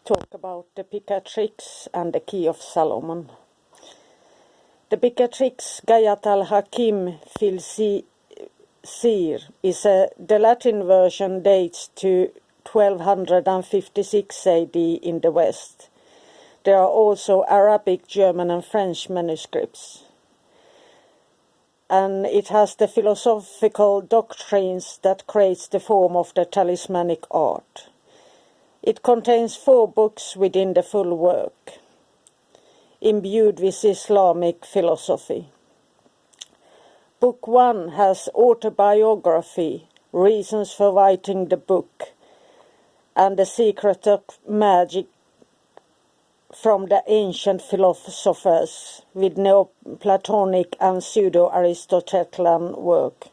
talk about the Picatrix and the Key of Solomon. The Picatrix Gayat al-Hakim fil Sir is the Latin version dates to 1256 AD in the West. There are also Arabic, German and French manuscripts. And it has the philosophical doctrines that creates the form of the talismanic art. It contains 4 books within the full work, imbued with Islamic philosophy. Book 1 has autobiography, reasons for writing the book, and the secret of magic from the ancient philosophers with Neoplatonic and pseudo-Aristotelian work.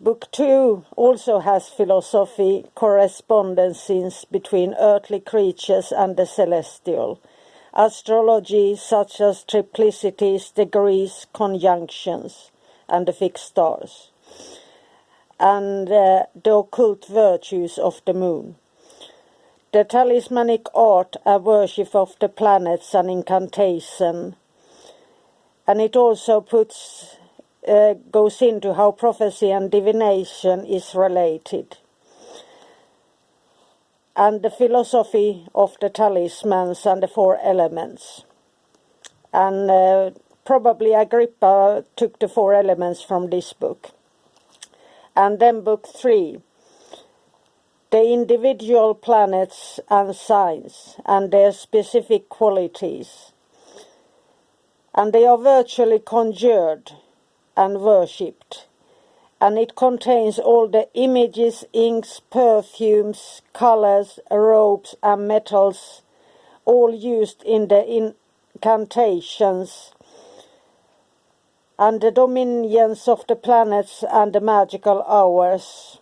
Book 2 also has philosophy, correspondences between earthly creatures and the celestial, astrology such as triplicities, degrees, conjunctions, and the fixed stars, and the occult virtues of the moon. The talismanic art, a worship of the planets and incantation, and it also goes into how prophecy and divination is related, and the philosophy of the talismans and the 4 elements. And probably Agrippa took the 4 elements from this book. And then book 3, the individual planets and signs and their specific qualities. And they are virtually conjured and worshipped. And it contains all the images, inks, perfumes, colors, robes and metals, all used in the incantations, and the dominions of the planets and the magical hours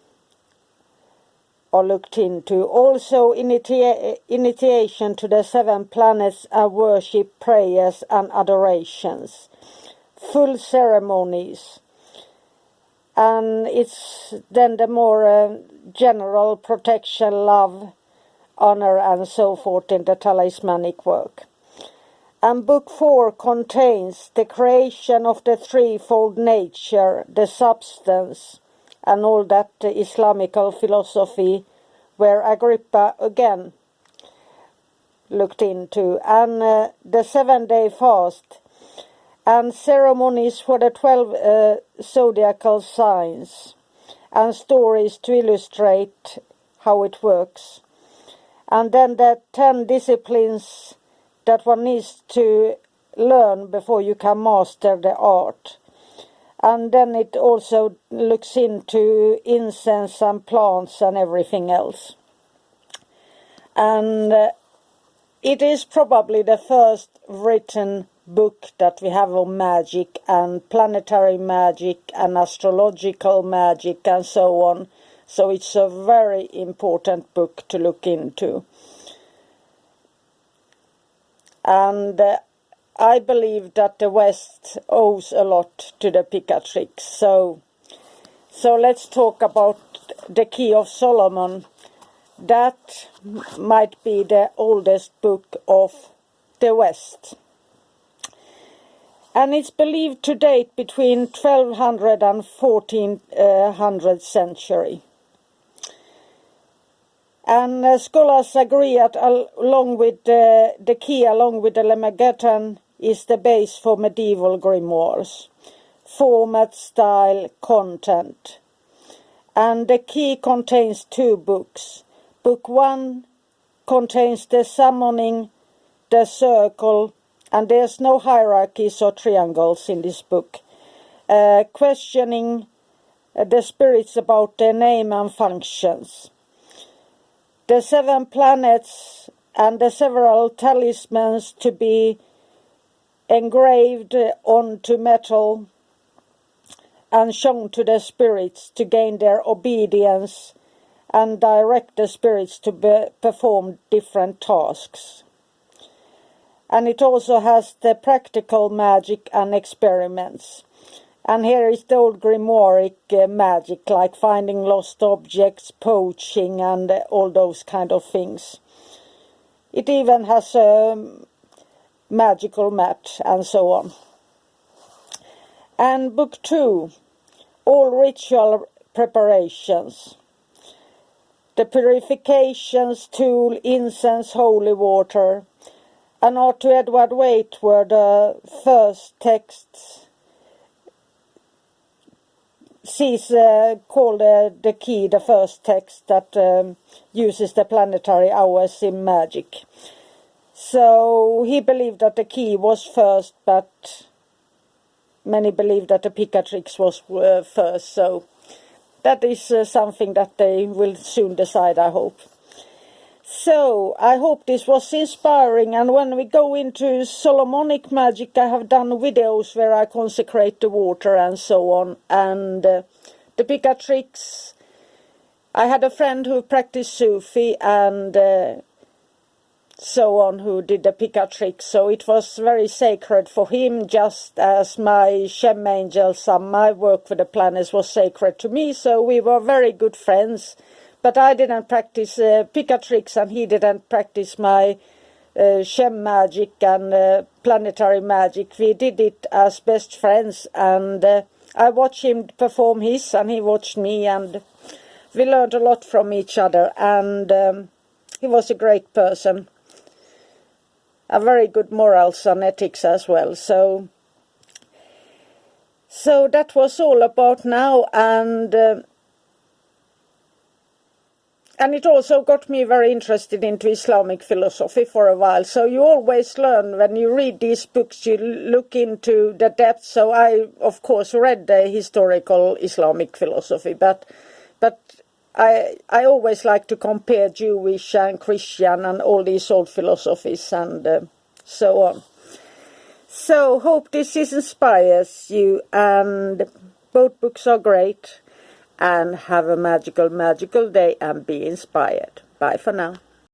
are looked into. Also initiation to the 7 planets and worship, prayers and adorations, full ceremonies. And it's then the more general protection, love, honor and so forth in the talismanic work. And book 4 contains the creation of the threefold nature, the substance, and all that Islamical philosophy where Agrippa again looked into, and the 7-day fast, and ceremonies for the 12 zodiacal signs, and stories to illustrate how it works. And then the 10 disciplines that one needs to learn before you can master the art. And then it also looks into incense and plants and everything else. And it is probably the first written book that we have on magic and planetary magic and astrological magic and so on. So it's a very important book to look into. And I believe that the West owes a lot to the Picatrix. So let's talk about the Key of Solomon. That might be the oldest book of the West. And it's believed to date between 1200 and 1400 century. And scholars agree that along with the key, along with the Lemmageddon, is the base for medieval grimoires. Format, style, content. And the key contains 2 books. Book 1 contains the summoning, the circle, and there's no hierarchies or triangles in this book. Questioning the spirits about their name and functions. The 7 planets and the several talismans to be engraved onto metal and shown to the spirits to gain their obedience and direct the spirits to perform different tasks. And it also has the practical magic and experiments. And here is the old grimoire magic, like finding lost objects, poaching, and all those kind of things. It even has a magical mat and so on. And book 2, all ritual preparations. The purifications, tool, incense, holy water. And Art to Edward Waite were the first texts. She's called the key, the first text that uses the planetary hours in magic. So he believed that the key was first, but many believe that the Picatrix was first. So that is something that they will soon decide, I hope. So, I hope this was inspiring, and when we go into Solomonic magic, I have done videos where I consecrate the water and so on, and the Picatrix, I had a friend who practiced Sufi and so on, who did the Picatrix, so it was very sacred for him, just as my Shem angels and my work with the planets was sacred to me, so we were very good friends. But I didn't practice Picatrix, and he didn't practice my Shem magic and planetary magic. We did it as best friends, and I watched him perform his, and he watched me, and we learned a lot from each other. And he was a great person, a very good morals and ethics as well. So that was all about now, and it also got me very interested into Islamic philosophy for a while. So you always learn when you read these books, you look into the depth. So I, of course, read the historical Islamic philosophy, but I always like to compare Jewish and Christian and all these old philosophies and so on. So hope this inspires you, and both books are great. And have a magical day and be inspired. Bye for now.